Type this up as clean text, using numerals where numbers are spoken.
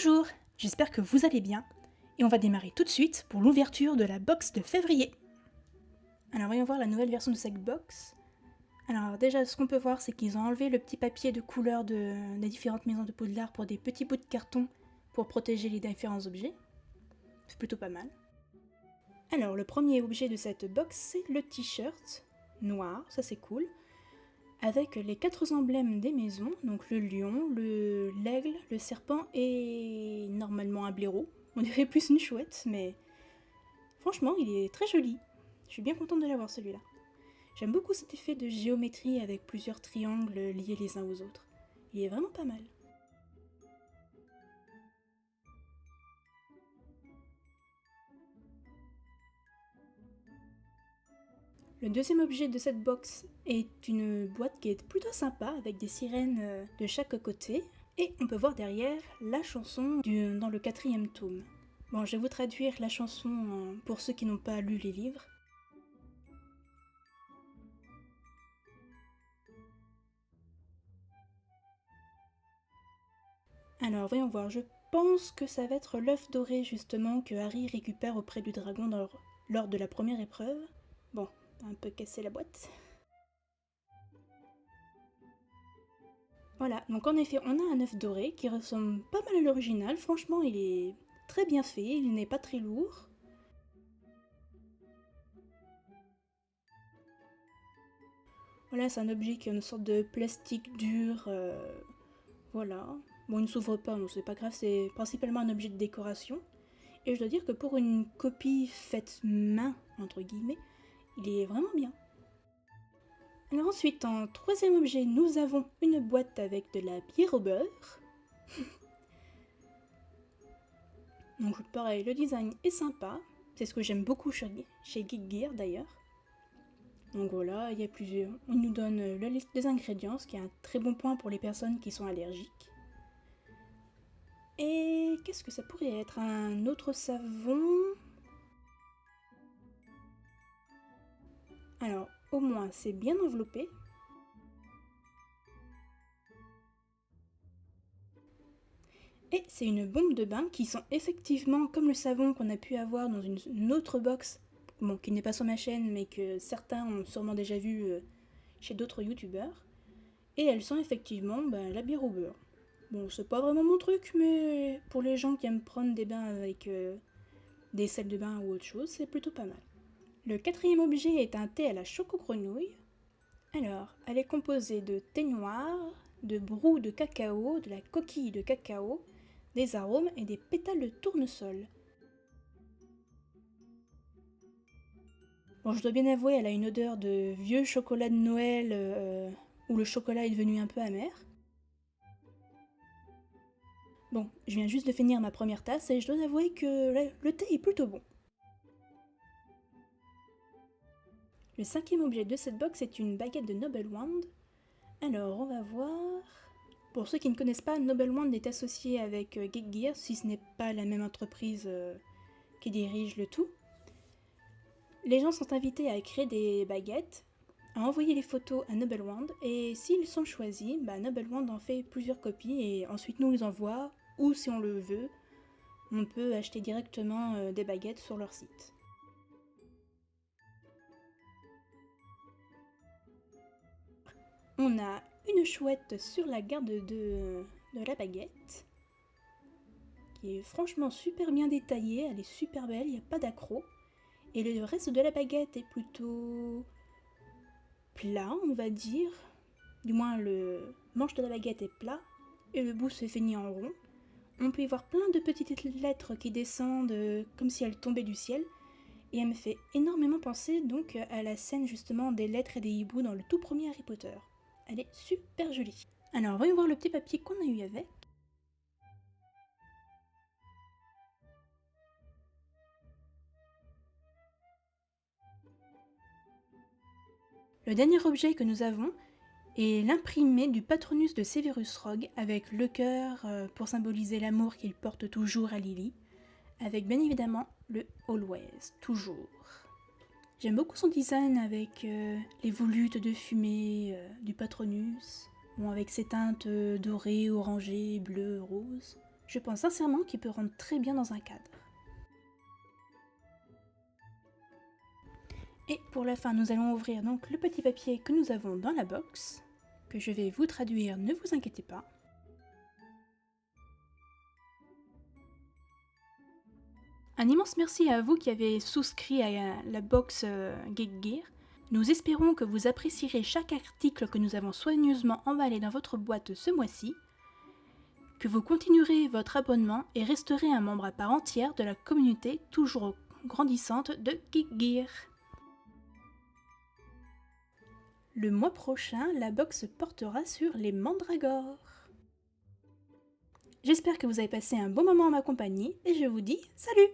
Bonjour, j'espère que vous allez bien et on va démarrer tout de suite pour l'ouverture de la box de février. Alors voyons voir la nouvelle version de cette box. Alors déjà ce qu'on peut voir c'est qu'ils ont enlevé le petit papier de couleur des différentes maisons de Poudlard pour des petits bouts de carton pour protéger les différents objets. C'est plutôt pas mal. Alors le premier objet de cette box c'est le t-shirt noir, ça c'est cool. Avec les 4 emblèmes des maisons, donc le lion, l'aigle, le serpent et normalement un blaireau. On dirait plus une chouette, mais franchement, il est très joli. Je suis bien contente de l'avoir celui-là. J'aime beaucoup cet effet de géométrie avec plusieurs triangles liés les uns aux autres. Il est vraiment pas mal. Le deuxième objet de cette box est une boîte qui est plutôt sympa avec des sirènes de chaque côté. Et on peut voir derrière la chanson dans le 4e tome. Bon, je vais vous traduire la chanson pour ceux qui n'ont pas lu les livres. Alors, voyons voir, je pense que ça va être l'œuf doré justement que Harry récupère auprès du dragon lors de la première épreuve. Bon, un peu cassé la boîte. Voilà, donc en effet, on a un œuf doré qui ressemble pas mal à l'original. Franchement, il est très bien fait, il n'est pas très lourd. Voilà, c'est un objet qui a une sorte de plastique dur. Voilà. Bon, il ne s'ouvre pas, donc c'est pas grave, c'est principalement un objet de décoration. Et je dois dire que pour une copie faite main, entre guillemets, il est vraiment bien. Alors ensuite, en 3e objet, nous avons une boîte avec de la bière au beurre. Donc pareil, le design est sympa. C'est ce que j'aime beaucoup chez Geek Gear d'ailleurs. Donc voilà, il y a plusieurs. On nous donne la liste des ingrédients, ce qui est un très bon point pour les personnes qui sont allergiques. Et qu'est-ce que ça pourrait être? Un autre savon? Alors, au moins, c'est bien enveloppé. Et c'est une bombe de bain qui sent effectivement comme le savon qu'on a pu avoir dans une autre box, bon, qui n'est pas sur ma chaîne, mais que certains ont sûrement déjà vu chez d'autres youtubeurs. Et elle sent effectivement la bière au beurre. Bon, c'est pas vraiment mon truc, mais pour les gens qui aiment prendre des bains avec des sels de bain ou autre chose, c'est plutôt pas mal. Le 4e objet est un thé à la choco-grenouille. Alors, elle est composée de thé noir, de brou de cacao, de la coquille de cacao, des arômes et des pétales de tournesol. Bon, je dois bien avouer, elle a une odeur de vieux chocolat de Noël où le chocolat est devenu un peu amer. Bon, je viens juste de finir ma première tasse et je dois avouer que le thé est plutôt bon. Le 5e objet de cette box est une baguette de Noble Wand. Alors, on va voir. Pour ceux qui ne connaissent pas, Noble Wand est associé avec Geek Gear, si ce n'est pas la même entreprise qui dirige le tout. Les gens sont invités à créer des baguettes, à envoyer les photos à Noble Wand, et s'ils sont choisis, Noble Wand en fait plusieurs copies et ensuite nous les envoie, ou si on le veut, on peut acheter directement des baguettes sur leur site. On a une chouette sur la garde de la baguette, qui est franchement super bien détaillée, elle est super belle, il n'y a pas d'accroc. Et le reste de la baguette est plutôt plat, on va dire. Du moins, le manche de la baguette est plat et le bout se finit en rond. On peut y voir plein de petites lettres qui descendent comme si elles tombaient du ciel. Et elle me fait énormément penser donc à la scène justement des lettres et des hiboux dans le tout premier Harry Potter. Elle est super jolie. Alors, voyons voir le petit papier qu'on a eu avec. Le dernier objet que nous avons est l'imprimé du Patronus de Severus Rogue avec le cœur pour symboliser l'amour qu'il porte toujours à Lily, avec bien évidemment le Always, toujours. J'aime beaucoup son design avec les volutes de fumée du Patronus, bon, avec ses teintes dorées, orangées, bleues, roses. Je pense sincèrement qu'il peut rendre très bien dans un cadre. Et pour la fin, nous allons ouvrir donc le petit papier que nous avons dans la box, que je vais vous traduire, ne vous inquiétez pas. Un immense merci à vous qui avez souscrit à la box Geek Gear. Nous espérons que vous apprécierez chaque article que nous avons soigneusement emballé dans votre boîte ce mois-ci, que vous continuerez votre abonnement et resterez un membre à part entière de la communauté toujours grandissante de Geek Gear. Le mois prochain, la box portera sur les mandragores. J'espère que vous avez passé un bon moment en ma compagnie et je vous dis salut!